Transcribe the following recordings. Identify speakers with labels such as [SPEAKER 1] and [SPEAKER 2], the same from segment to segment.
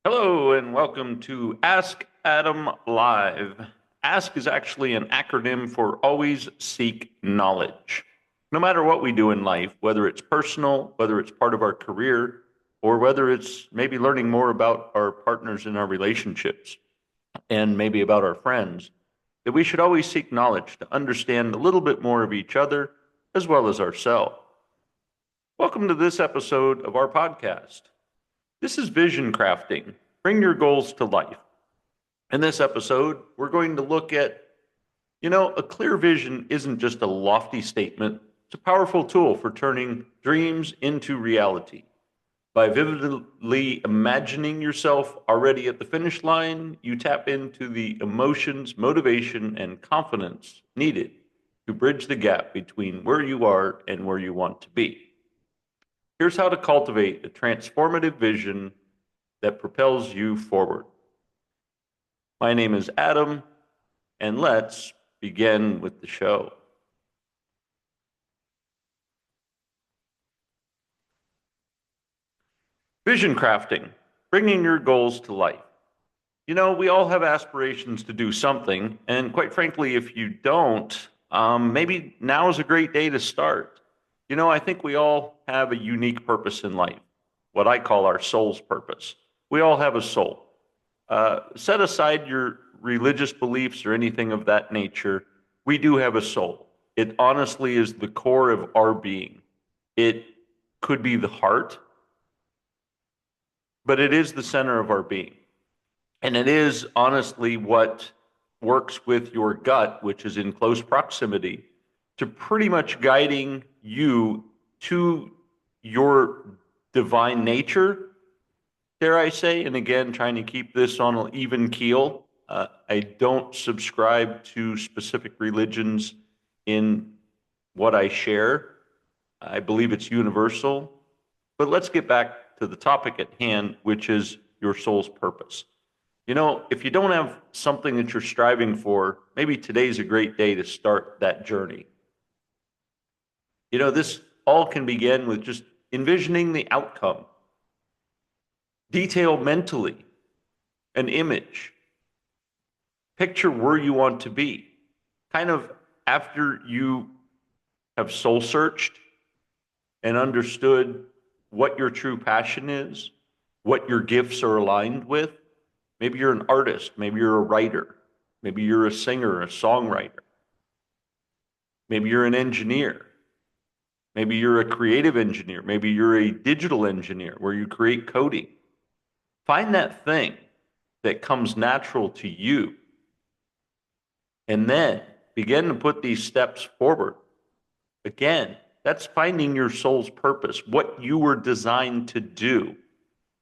[SPEAKER 1] Hello and welcome to Ask Adam Live. Ask is actually an acronym for Always Seek Knowledge. No matter what we do in life, whether it's personal, whether it's part of our career, or whether it's maybe learning more about our partners in our relationships and maybe about our friends, that we should always seek knowledge to understand a little bit more of each other as well as ourselves. Welcome to this episode of our podcast. This is vision crafting. Bring your goals to life. In this episode, we're going to look at, a clear vision isn't just a lofty statement. It's a powerful tool for turning dreams into reality. By vividly imagining yourself already at the finish line, you tap into the emotions, motivation, and confidence needed to bridge the gap between where you are and where you want to be. Here's how to cultivate a transformative vision that propels you forward. My name is Adam, and let's begin with the show. Vision crafting, bringing your goals to life. We all have aspirations to do something, and quite frankly, if you don't, maybe now is a great day to start. I think we all have a unique purpose in life, what I call our soul's purpose. We all have a soul. Set aside your religious beliefs or anything of that nature. We do have a soul. It honestly is the core of our being. It could be the heart, but it is the center of our being. And it is honestly what works with your gut, which is in close proximity, to pretty much guiding you to your divine nature, dare I say, and again, trying to keep this on an even keel. I don't subscribe to specific religions in what I share. I believe it's universal. But let's get back to the topic at hand, which is your soul's purpose. If you don't have something that you're striving for, maybe today's a great day to start that journey. This all can begin with just envisioning the outcome. Detail mentally an image. Picture where you want to be. Kind of after you have soul searched and understood what your true passion is, what your gifts are aligned with. Maybe you're an artist, maybe you're a writer, maybe you're a singer, a songwriter. Maybe you're an engineer. Maybe you're a creative engineer. Maybe you're a digital engineer where you create coding. Find that thing that comes natural to you and then begin to put these steps forward. Again, that's finding your soul's purpose, what you were designed to do.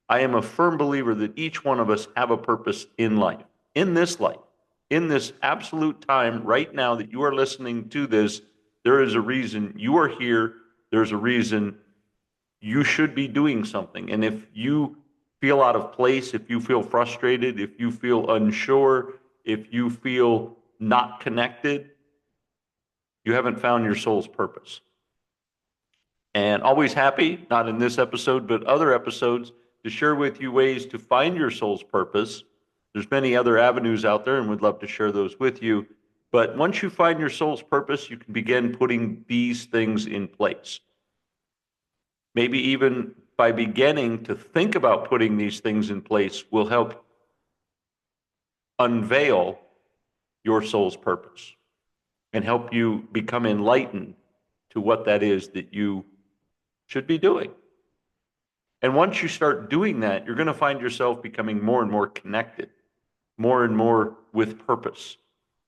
[SPEAKER 1] I am a firm believer that each one of us have a purpose in life, in this absolute time right now that you are listening to this. There is a reason you are here. There's a reason you should be doing something. And if you feel out of place, if you feel frustrated, if you feel unsure, if you feel not connected, you haven't found your soul's purpose. And always happy, not in this episode, but other episodes, to share with you ways to find your soul's purpose. There's many other avenues out there, and we'd love to share those with you. But once you find your soul's purpose, you can begin putting these things in place. Maybe even by beginning to think about putting these things in place will help unveil your soul's purpose and help you become enlightened to what that is that you should be doing. And once you start doing that, you're going to find yourself becoming more and more connected, more and more with purpose,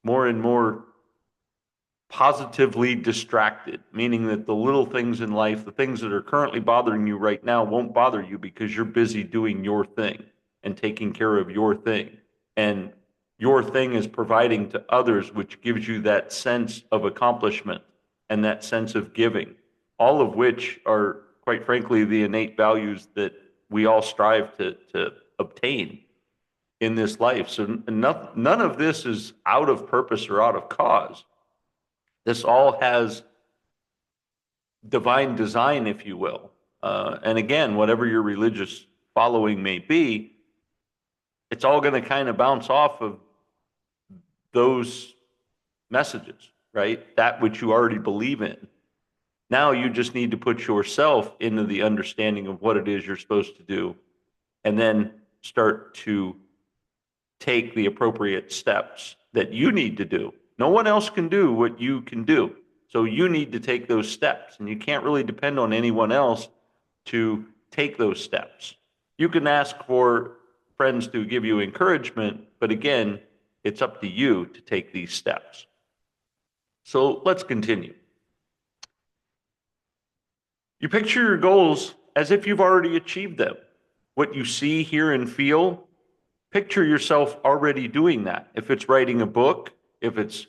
[SPEAKER 1] more and more positively distracted, meaning that the little things in life, the things that are currently bothering you right now, won't bother you because you're busy doing your thing and taking care of your thing. And your thing is providing to others, which gives you that sense of accomplishment and that sense of giving, all of which are, quite frankly, the innate values that we all strive to obtain in this life. So none of this is out of purpose or out of cause. This all has divine design, if you will. And again, whatever your religious following may be, It's all going to kind of bounce off of those messages, right? That which you already believe in. Now you just need to put yourself into the understanding of what it is you're supposed to do, and then start to take the appropriate steps that you need to do. No one else can do what you can do. So you need to take those steps, and you can't really depend on anyone else to take those steps. You can ask for friends to give you encouragement, but again, it's up to you to take these steps. So let's continue. You picture your goals as if you've already achieved them. What you see, hear, and feel, picture yourself already doing that. If it's writing a book, if it's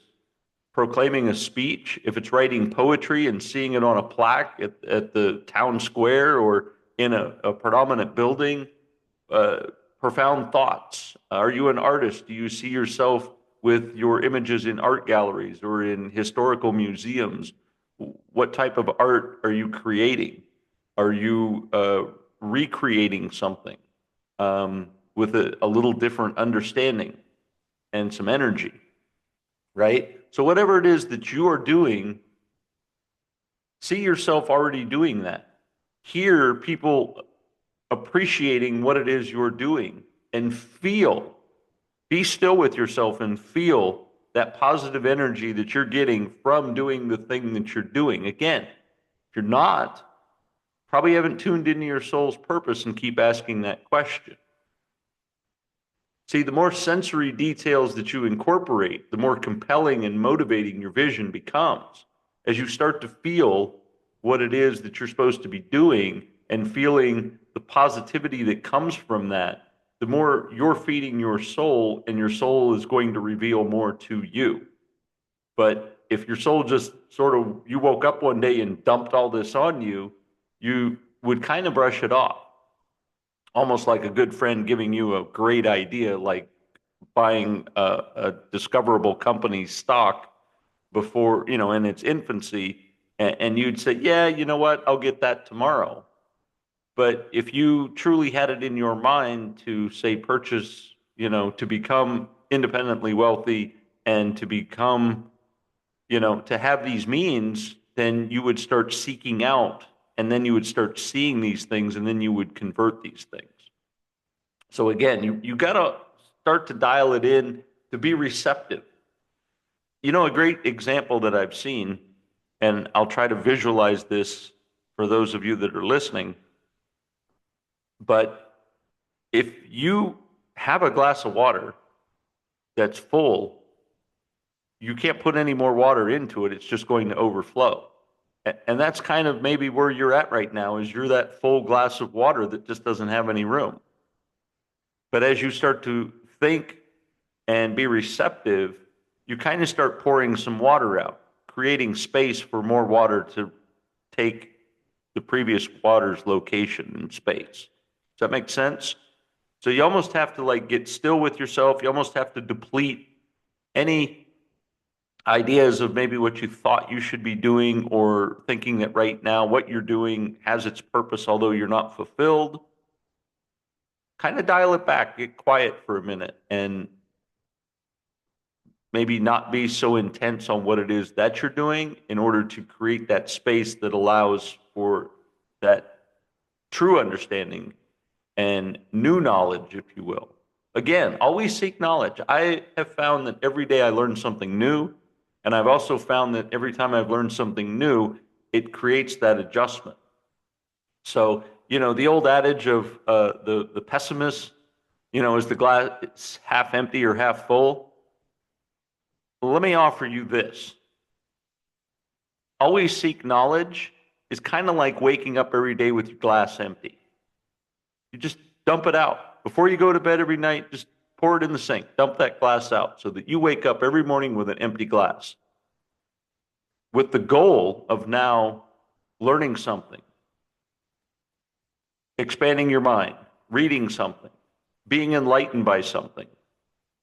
[SPEAKER 1] proclaiming a speech, if it's writing poetry and seeing it on a plaque at the town square or in a predominant building, profound thoughts. Are you an artist? Do you see yourself with your images in art galleries or in historical museums? What type of art are you creating? Are you recreating something with a little different understanding and some energy, right? So whatever it is that you are doing, see yourself already doing that. Hear people appreciating what it is you're doing, and feel, be still with yourself and feel that positive energy that you're getting from doing the thing that you're doing. Again, if you're not, probably haven't tuned into your soul's purpose, and keep asking that question. See, the more sensory details that you incorporate, the more compelling and motivating your vision becomes. As you start to feel what it is that you're supposed to be doing and feeling the positivity that comes from that, the more you're feeding your soul, and your soul is going to reveal more to you. But if your soul just sort of, you woke up one day and dumped all this on you, you would kind of brush it off. Almost like a good friend giving you a great idea, like buying a discoverable company's stock before, in its infancy, and you'd say, yeah, you know what, I'll get that tomorrow. But if you truly had it in your mind to say purchase, to become independently wealthy and to become, to have these means, then you would start seeking out, and then you would start seeing these things, and then you would convert these things. So again, you got to start to dial it in to be receptive. A great example that I've seen, and I'll try to visualize this for those of you that are listening, but if you have a glass of water that's full, you can't put any more water into it. It's just going to overflow. And that's kind of maybe where you're at right now, is you're that full glass of water that just doesn't have any room. But as you start to think and be receptive, you kind of start pouring some water out, creating space for more water to take the previous water's location in space. Does that make sense? So you almost have to get still with yourself. You almost have to deplete any ideas of maybe what you thought you should be doing, or thinking that right now what you're doing has its purpose, although you're not fulfilled. Kind of dial it back, get quiet for a minute, and maybe not be so intense on what it is that you're doing, in order to create that space that allows for that true understanding and new knowledge, if you will. Again, always seek knowledge. I have found that every day I learn something new, and I've also found that every time I've learned something new, it creates that adjustment. So, the old adage of the pessimist, is the glass half empty or half full? Well, let me offer you this. Always seek knowledge is kind of like waking up every day with your glass empty. You just dump it out. Before you go to bed every night, just pour it in the sink. Dump that glass out so that you wake up every morning with an empty glass, with the goal of now learning something, expanding your mind, reading something, being enlightened by something,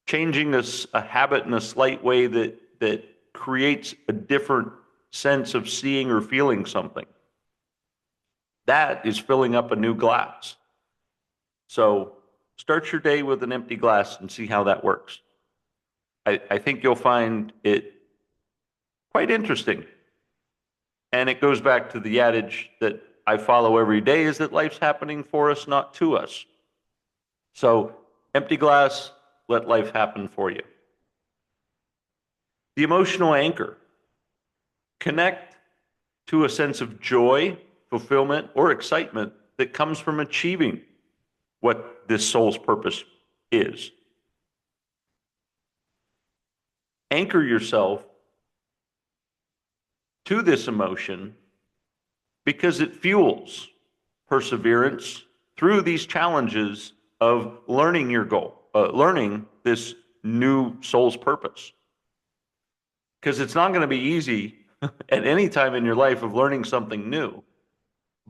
[SPEAKER 1] changing a habit in a slight way that creates a different sense of seeing or feeling something. That is filling up a new glass. So Start your day with an empty glass and see how that works. I think you'll find it quite interesting. And it goes back to the adage that I follow every day, is that life's happening for us, not to us. So empty glass, let life happen for you. The emotional anchor. Connect to a sense of joy, fulfillment, or excitement that comes from achieving what this soul's purpose is. Anchor yourself to this emotion because it fuels perseverance through these challenges of learning your goal, learning this new soul's purpose. Because it's not going to be easy at any time in your life of learning something new.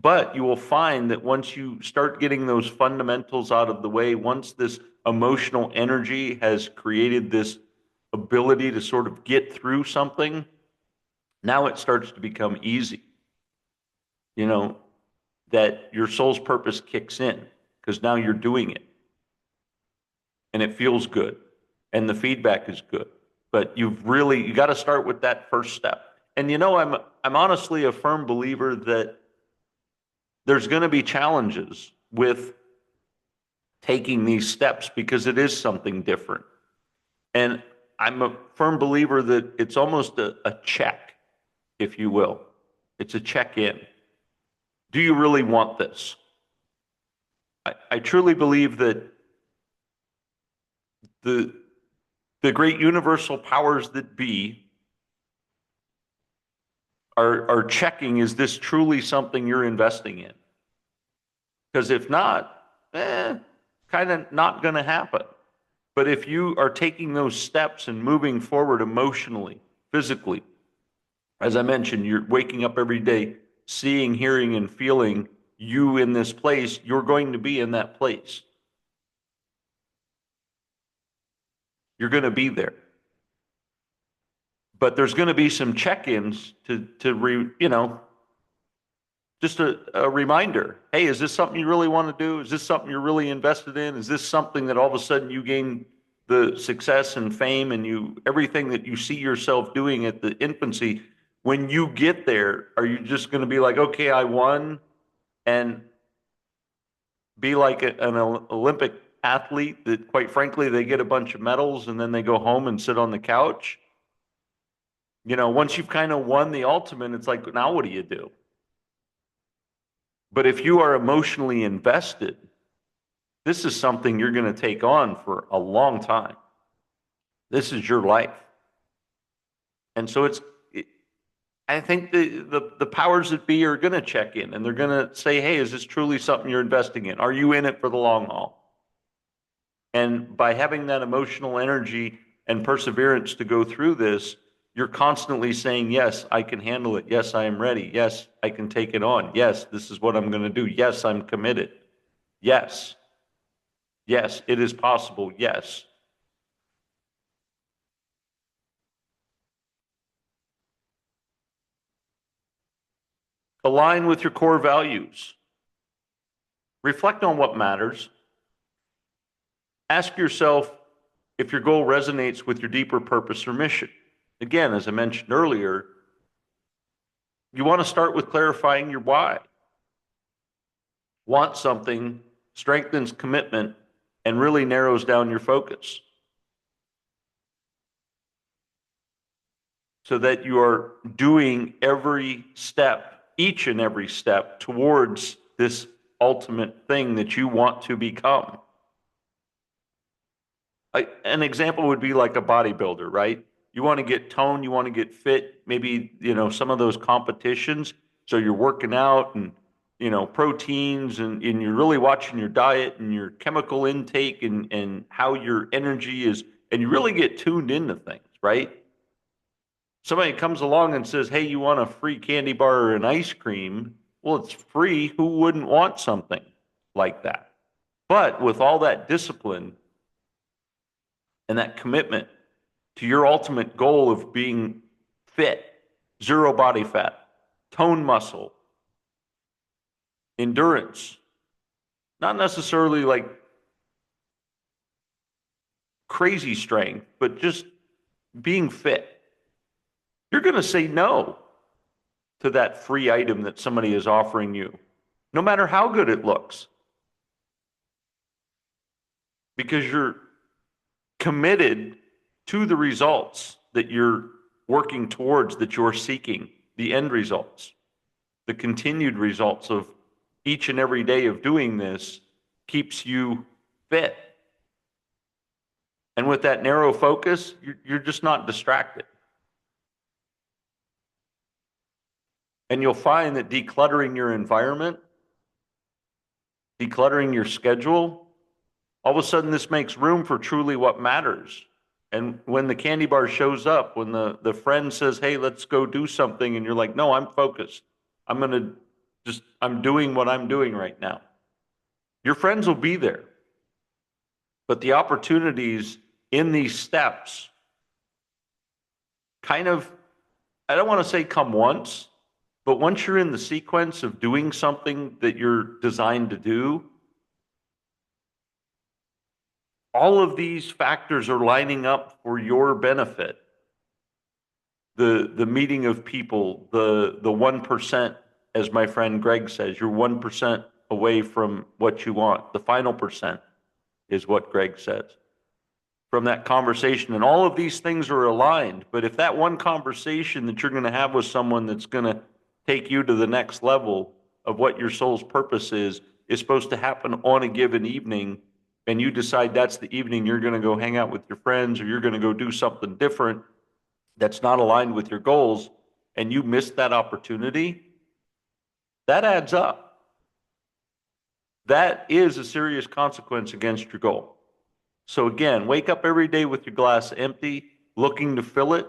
[SPEAKER 1] But you will find that once you start getting those fundamentals out of the way, once this emotional energy has created this ability to sort of get through something, now it starts to become easy. You know, that your soul's purpose kicks in because now you're doing it. And it feels good. And the feedback is good. But you got to start with that first step. And I'm honestly a firm believer that there's going to be challenges with taking these steps because it is something different. And I'm a firm believer that it's almost a check, if you will. It's a check-in. Do you really want this? I truly believe that the great universal powers that be are checking, is this truly something you're investing in? Because if not, kind of not going to happen. But if you are taking those steps and moving forward emotionally, physically, as I mentioned, you're waking up every day, seeing, hearing, and feeling you in this place, you're going to be in that place. You're going to be there. But there's going to be some check-ins just a reminder. Hey, is this something you really want to do? Is this something you're really invested in? Is this something that all of a sudden you gain the success and fame and everything that you see yourself doing at the infancy? When you get there, are you just going to be like, okay, I won, and be like an Olympic athlete that, quite frankly, they get a bunch of medals and then they go home and sit on the couch? Once you've kind of won the ultimate, it's like, now what do you do? But if you are emotionally invested, this is something you're going to take on for a long time. This is your life. And so I think the powers that be are going to check in, and they're going to say, hey, is this truly something you're investing in? Are you in it for the long haul? And by having that emotional energy and perseverance to go through this, you're constantly saying, yes, I can handle it. Yes, I am ready. Yes, I can take it on. Yes, this is what I'm going to do. Yes, I'm committed. Yes. Yes, it is possible. Yes. Align with your core values. Reflect on what matters. Ask yourself if your goal resonates with your deeper purpose or mission. Again, as I mentioned earlier, you want to start with clarifying your why. Want something strengthens commitment and really narrows down your focus, so that you are doing every step, each and every step towards this ultimate thing that you want to become. An example would be like a bodybuilder, right? You want to get toned, you want to get fit, maybe, some of those competitions. So you're working out and, proteins, and you're really watching your diet and your chemical intake and how your energy is, and you really get tuned into things, right? Somebody comes along and says, hey, you want a free candy bar or an ice cream? Well, it's free. Who wouldn't want something like that? But with all that discipline and that commitment to your ultimate goal of being fit, zero body fat, tone muscle, endurance, not necessarily like crazy strength, but just being fit. You're going to say no to that free item that somebody is offering you, no matter how good it looks, because you're committed to the results that you're working towards, that you're seeking, the end results, the continued results of each and every day of doing this keeps you fit. And with that narrow focus, you're just not distracted. And you'll find that decluttering your environment, decluttering your schedule, all of a sudden this makes room for truly what matters. And when the candy bar shows up, when the friend says, hey, let's go do something, and you're like, no, I'm focused. I'm doing what I'm doing right now. Your friends will be there. But the opportunities in these steps kind of, I don't want to say come once, but once you're in the sequence of doing something that you're designed to do, all of these factors are lining up for your benefit. The meeting of people, the 1%, as my friend Greg says, you're 1% away from what you want. The final percent is what Greg says. From that conversation, and all of these things are aligned. But if that one conversation that you're going to have with someone that's going to take you to the next level of what your soul's purpose is supposed to happen on a given evening, and you decide that's the evening you're going to go hang out with your friends, or you're going to go do something different that's not aligned with your goals, and you miss that opportunity, that adds up. That is a serious consequence against your goal. So again, wake up every day with your glass empty, looking to fill it,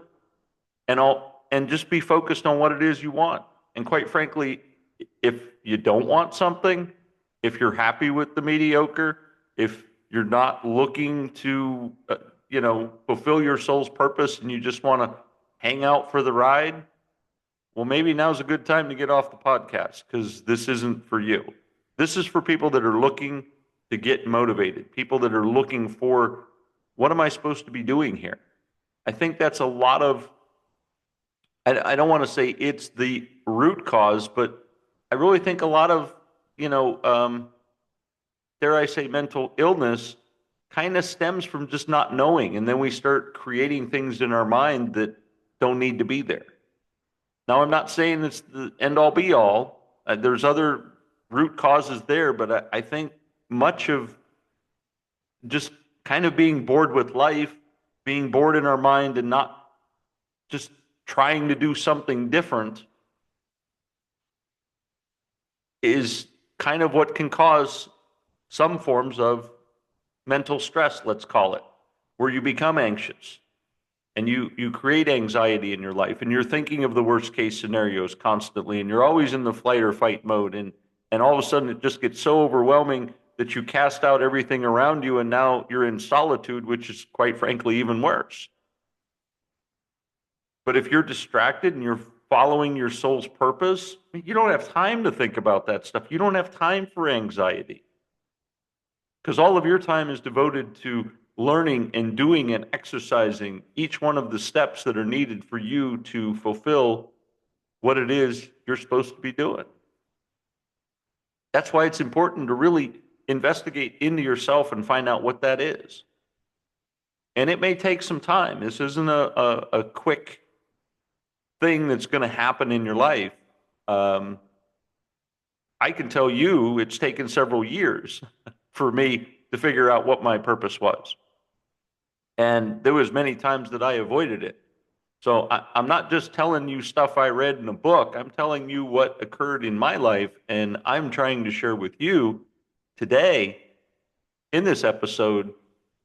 [SPEAKER 1] and just be focused on what it is you want. And quite frankly, if you don't want something, if you're happy with the mediocre, if you're not looking to, fulfill your soul's purpose, and you just want to hang out for the ride, well, maybe now's a good time to get off the podcast, because this isn't for you. This is for people that are looking to get motivated, people that are looking for, what am I supposed to be doing here? I think that's a lot of, I don't want to say it's the root cause, but I really think a lot of, dare I say, mental illness kind of stems from just not knowing. And then we start creating things in our mind that don't need to be there. Now, I'm not saying it's the end all be all. There's other root causes there, but I think much of just kind of being bored with life, being bored in our mind, and not just trying to do something different is kind of what can cause some forms of mental stress, let's call it, where you become anxious and you create anxiety in your life, and you're thinking of the worst case scenarios constantly, and you're always in the flight or fight mode, and all of a sudden it just gets so overwhelming that you cast out everything around you, and now you're in solitude, which is quite frankly even worse. But if you're distracted and you're following your soul's purpose, you don't have time to think about that stuff. You don't have time for anxiety, because all of your time is devoted to learning and doing and exercising each one of the steps that are needed for you to fulfill what it is you're supposed to be doing. That's why it's important to really investigate into yourself and find out what that is. And it may take some time. This isn't a quick thing that's going to happen in your life. I can tell you it's taken several years for me to figure out what my purpose was. And there was many times that I avoided it. So I'm not just telling you stuff I read in a book. I'm telling you what occurred in my life, and I'm trying to share with you today in this episode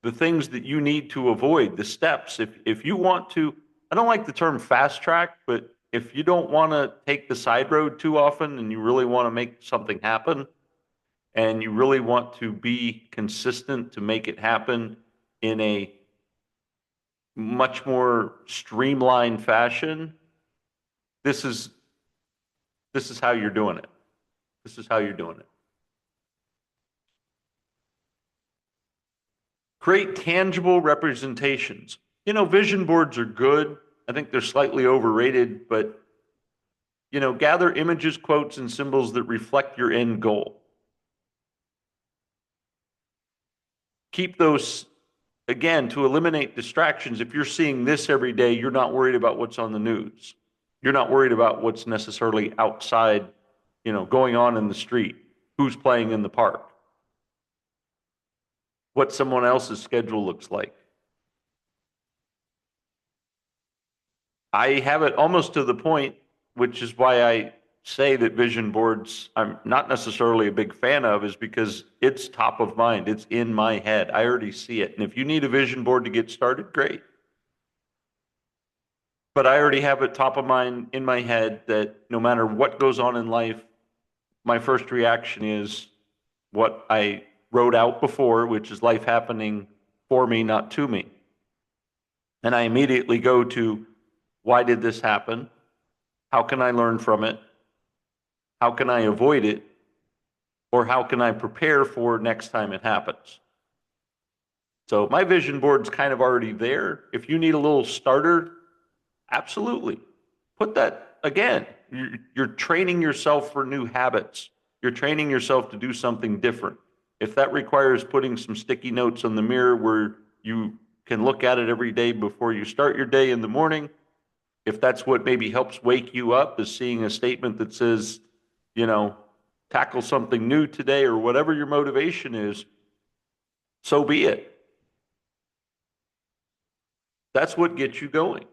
[SPEAKER 1] the things that you need to avoid, the steps. If you want to, I don't like the term fast track, but if you don't want to take the side road too often, and you really want to make something happen, and you really want to be consistent to make it happen in a much more streamlined fashion, this is how you're doing it. This is how you're doing it. Create tangible representations. Vision boards are good. I think they're slightly overrated, but gather images, quotes, and symbols that reflect your end goal. Keep those, again, to eliminate distractions. If you're seeing this every day, you're not worried about what's on the news. You're not worried about what's necessarily outside, going on in the street, who's playing in the park, what someone else's schedule looks like. I have it almost to the point, which is why I say that vision boards I'm not necessarily a big fan of, is because it's top of mind. It's in my head. I already see it. And if you need a vision board to get started, great. But I already have it top of mind in my head that no matter what goes on in life, my first reaction is what I wrote out before, which is life happening for me, not to me. And I immediately go to, why did this happen? How can I learn from it? How can I avoid it? Or how can I prepare for next time it happens? So my vision board's kind of already there. If you need a little starter, absolutely. Put that, again, you're training yourself for new habits. You're training yourself to do something different. If that requires putting some sticky notes on the mirror where you can look at it every day before you start your day in the morning, if that's what maybe helps wake you up, is seeing a statement that says, tackle something new today, or whatever your motivation is, so be it. That's what gets you going.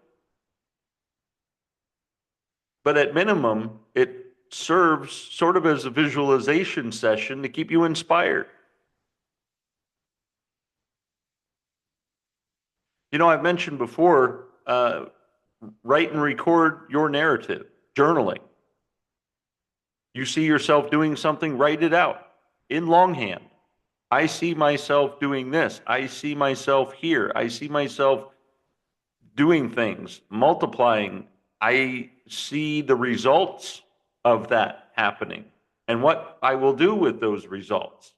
[SPEAKER 1] But at minimum, it serves sort of as a visualization session to keep you inspired. I've mentioned before, write and record your narrative, journaling. You see yourself doing something, write it out in longhand. I see myself doing this. I see myself here. I see myself doing things, multiplying. I see the results of that happening and what I will do with those results.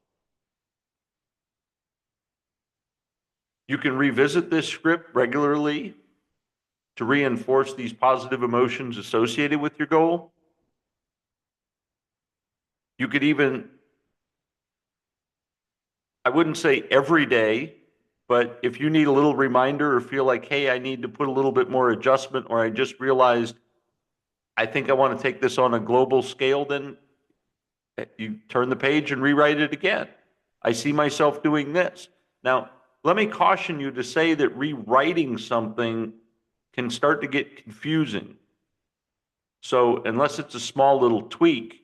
[SPEAKER 1] You can revisit this script regularly to reinforce these positive emotions associated with your goal. You could even, I wouldn't say every day, but if you need a little reminder or feel like, hey, I need to put a little bit more adjustment, or I just realized I think I want to take this on a global scale, then you turn the page and rewrite it again. I see myself doing this. Now, let me caution you to say that rewriting something can start to get confusing. So unless it's a small little tweak,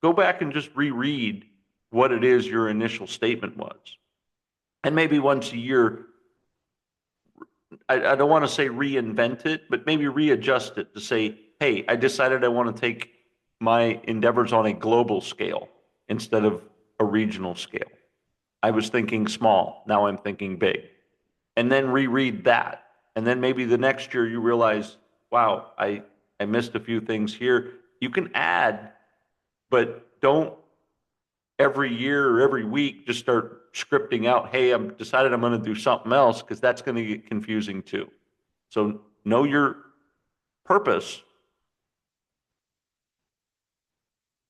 [SPEAKER 1] go back and just reread what it is your initial statement was. And maybe once a year, I don't want to say reinvent it, but maybe readjust it to say, hey, I decided I want to take my endeavors on a global scale instead of a regional scale. I was thinking small, now I'm thinking big. And then reread that. And then maybe the next year you realize, wow, I missed a few things here. You can add, but don't every year or every week just start scripting out, hey, I've decided I'm going to do something else, because that's going to get confusing too. So know your purpose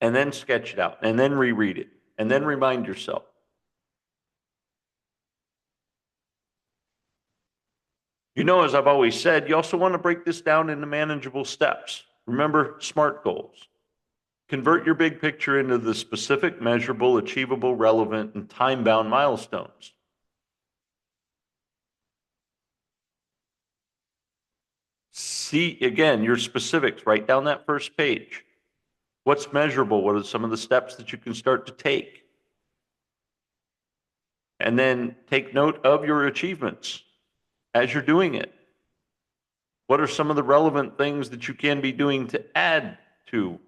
[SPEAKER 1] and then sketch it out and then reread it and then remind yourself. As I've always said, you also want to break this down into manageable steps. Remember, SMART goals. Convert your big picture into the specific, measurable, achievable, relevant, and time-bound milestones. See, again, your specifics. Write down that first page. What's measurable? What are some of the steps that you can start to take? And then take note of your achievements as you're doing it. What are some of the relevant things that you can be doing to add to?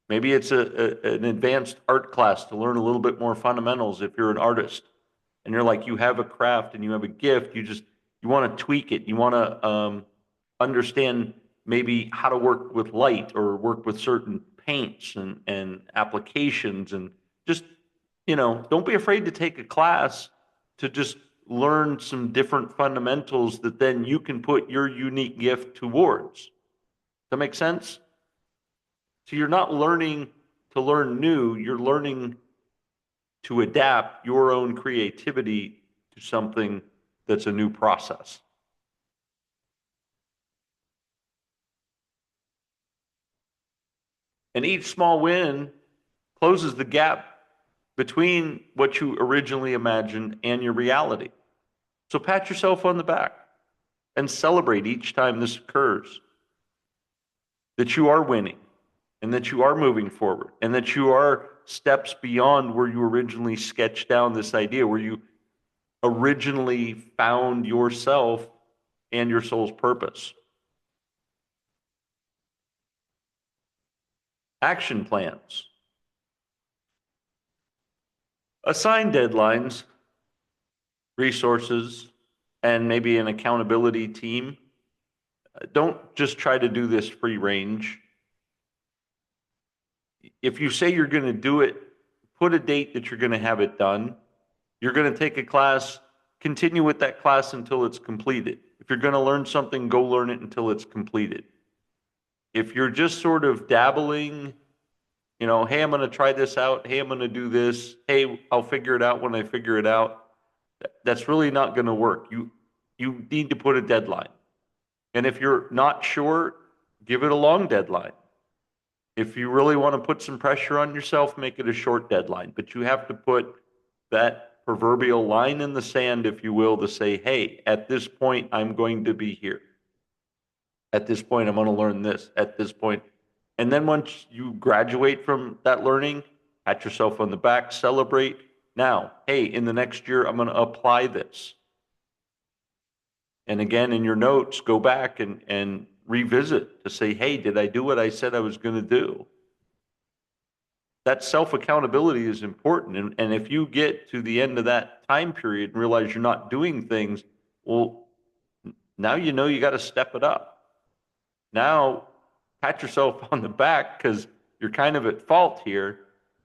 [SPEAKER 1] Maybe it's an advanced art class to learn a little bit more fundamentals if you're an artist. And you're like, you have a craft and you have a gift, you want to tweak it. You want to understand maybe how to work with light or work with certain paints and applications, and just, don't be afraid to take a class to just learn some different fundamentals that then you can put your unique gift towards. Does that make sense? So you're not learning to learn new, you're learning to adapt your own creativity to something that's a new process. And each small win closes the gap between what you originally imagined and your reality. So pat yourself on the back and celebrate each time this occurs, that you are winning and that you are moving forward and that you are steps beyond where you originally sketched down this idea, where you originally found yourself and your soul's purpose. Action plans. Assign deadlines, resources, and maybe an accountability team. Don't just try to do this free range. If you say you're going to do it, put a date that you're going to have it done. You're going to take a class, continue with that class until it's completed. If you're going to learn something, go learn it until it's completed. If you're just sort of dabbling, hey, I'm going to try this out. Hey, I'm going to do this. Hey, I'll figure it out when I figure it out. That's really not going to work. You need to put a deadline. And if you're not sure, give it a long deadline. If you really want to put some pressure on yourself, make it a short deadline. But you have to put that proverbial line in the sand, if you will, to say, hey, at this point, I'm going to be here. At this point, I'm going to learn this. At this point. And then once you graduate from that learning, pat yourself on the back, celebrate. Now, hey, in the next year, I'm going to apply this. And again, in your notes, go back and revisit to say, hey, did I do what I said I was going to do? That self-accountability is important. And if you get to the end of that time period and realize you're not doing things, well, now you know you got to step it up. Now, pat yourself on the back because you're kind of at fault here,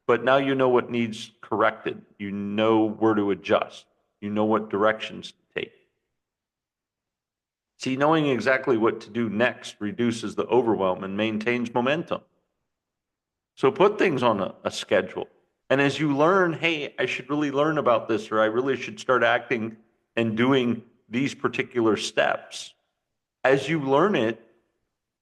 [SPEAKER 1] but now you know what needs corrected. You know where to adjust. You know what directions to take. See, knowing exactly what to do next reduces the overwhelm and maintains momentum. So put things on a schedule. And as you learn, hey, I should really learn about this, or I really should start acting and doing these particular steps. As you learn it,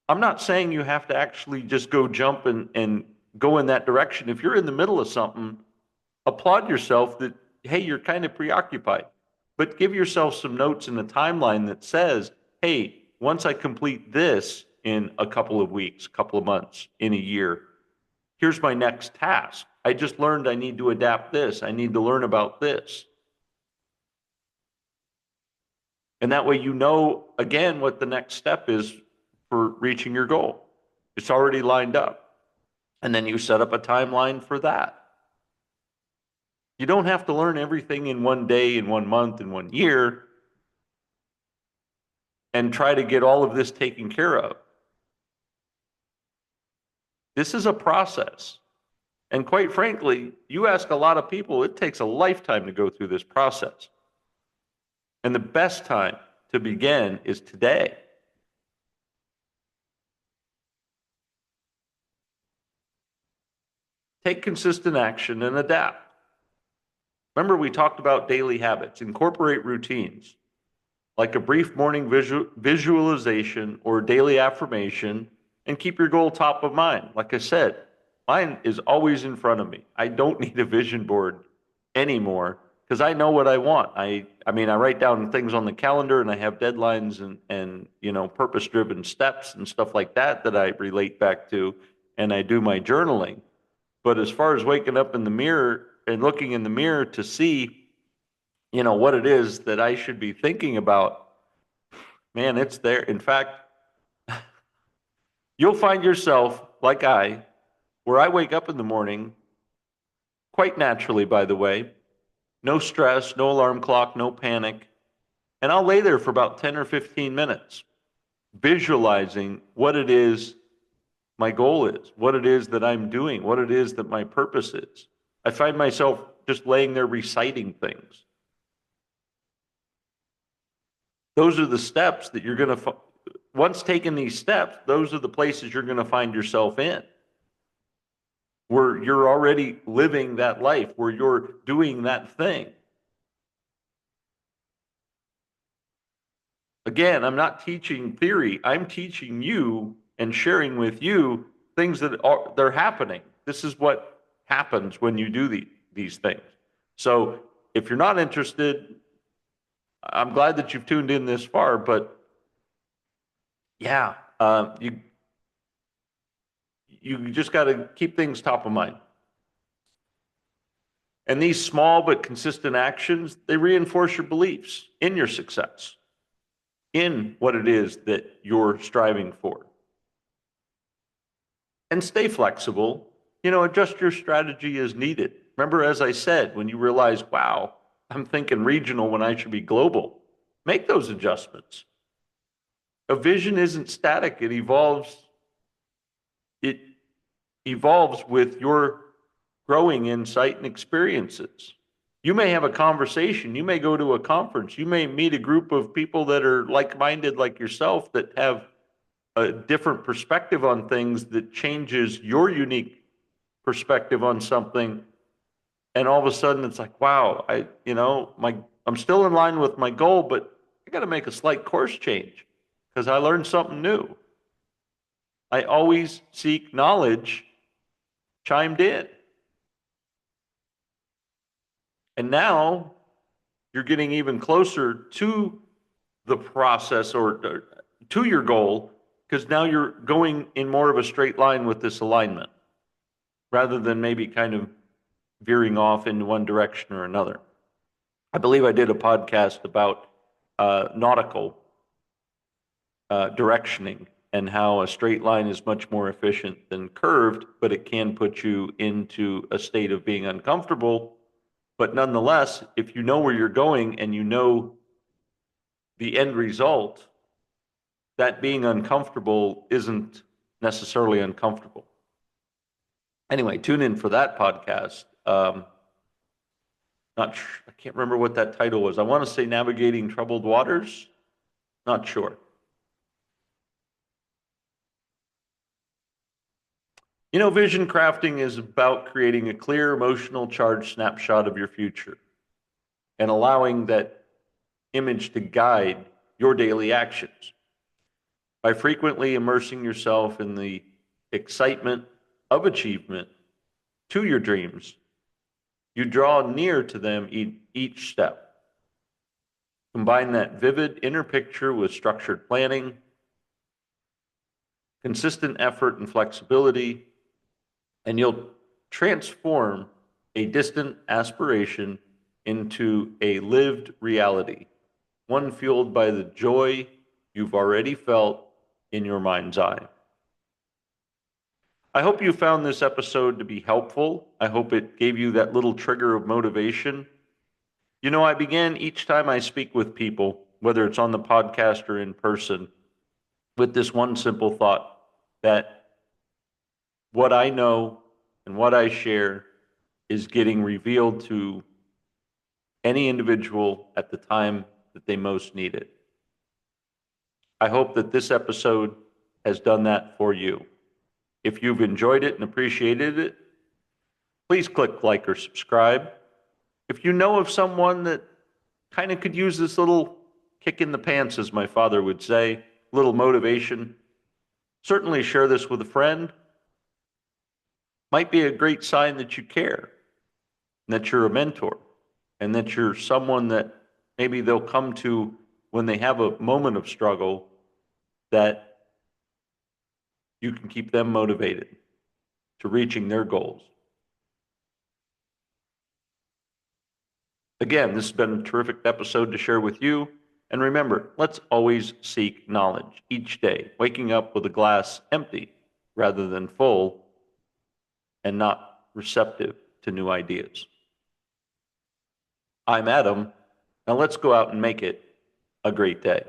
[SPEAKER 1] I'm not saying you have to actually just go jump and go in that direction. If you're in the middle of something, applaud yourself that, hey, you're kind of preoccupied. But give yourself some notes in a timeline that says, hey, once I complete this in a couple of weeks, couple of months, in a year, here's my next task. I just learned I need to adapt this. I need to learn about this. And that way you know, again, what the next step is for reaching your goal. It's already lined up. And then you set up a timeline for that. You don't have to learn everything in one day, in 1 month, in 1 year, and try to get all of this taken care of. This is a process. And quite frankly, you ask a lot of people, it takes a lifetime to go through this process. And the best time to begin is today. Take consistent action and adapt. Remember, we talked about daily habits. Incorporate routines, like a brief morning visualization or daily affirmation, and keep your goal top of mind. Like I said, mine is always in front of me. I don't need a vision board anymore because I know what I want. I write down things on the calendar and I have deadlines and purpose-driven steps and stuff like that I relate back to, and I do my journaling. But as far as waking up in the mirror and looking in the mirror to see, what it is that I should be thinking about, man, it's there. In fact, you'll find yourself, like where I wake up in the morning, quite naturally, by the way, no stress, no alarm clock, no panic, and I'll lay there for about 10 or 15 minutes, visualizing what it is my goal is, what it is that I'm doing, what it is that my purpose is. I find myself just laying there reciting things. Those are the steps that you're going to, once taking these steps, those are the places you're going to find yourself in, where you're already living that life, where you're doing that thing. Again, I'm not teaching theory. I'm teaching you and sharing with you things that are they're happening. This is what happens when you do these things. So if you're not interested, I'm glad that you've tuned in this far, but yeah, you just got to keep things top of mind. And these small but consistent actions, they reinforce your beliefs in your success, in what it is that you're striving for. And stay flexible. Adjust your strategy as needed. Remember, as I said, when you realize, wow, I'm thinking regional when I should be global, make those adjustments. A vision isn't static, it evolves. It evolves with your growing insight and experiences. You may have a conversation, you may go to a conference, you may meet a group of people that are like-minded like yourself that have a different perspective on things that changes your unique perspective on something. And all of a sudden it's like, wow, I'm still in line with my goal, but I got to make a slight course change because I learned something new. I always seek knowledge chimed in. And now you're getting even closer to the process or to your goal because now you're going in more of a straight line with this alignment rather than maybe kind of veering off into one direction or another. I believe I did a podcast about nautical directioning and how a straight line is much more efficient than curved, but it can put you into a state of being uncomfortable. But nonetheless, if you know where you're going and you know the end result, that being uncomfortable isn't necessarily uncomfortable. Anyway, tune in for that podcast. I can't remember what that title was. I want to say Navigating Troubled Waters. Not sure. Vision crafting is about creating a clear, emotional charged snapshot of your future and allowing that image to guide your daily actions. By frequently immersing yourself in the excitement of achievement to your dreams, you draw near to them each step. Combine that vivid inner picture with structured planning, consistent effort and flexibility, and you'll transform a distant aspiration into a lived reality, one fueled by the joy you've already felt in your mind's eye. I hope you found this episode to be helpful. I hope it gave you that little trigger of motivation. I began each time I speak with people, whether it's on the podcast or in person, with this one simple thought that what I know and what I share is getting revealed to any individual at the time that they most need it. I hope that this episode has done that for you. If you've enjoyed it and appreciated it, please click like or subscribe. If you know of someone that kind of could use this little kick in the pants, as my father would say, little motivation, certainly share this with a friend. Might be a great sign that you care, and that you're a mentor, and that you're someone that maybe they'll come to when they have a moment of struggle, that you can keep them motivated to reaching their goals. Again, this has been a terrific episode to share with you. And remember, let's always seek knowledge each day, waking up with a glass empty rather than full and not receptive to new ideas. I'm Adam. Now let's go out and make it a great day.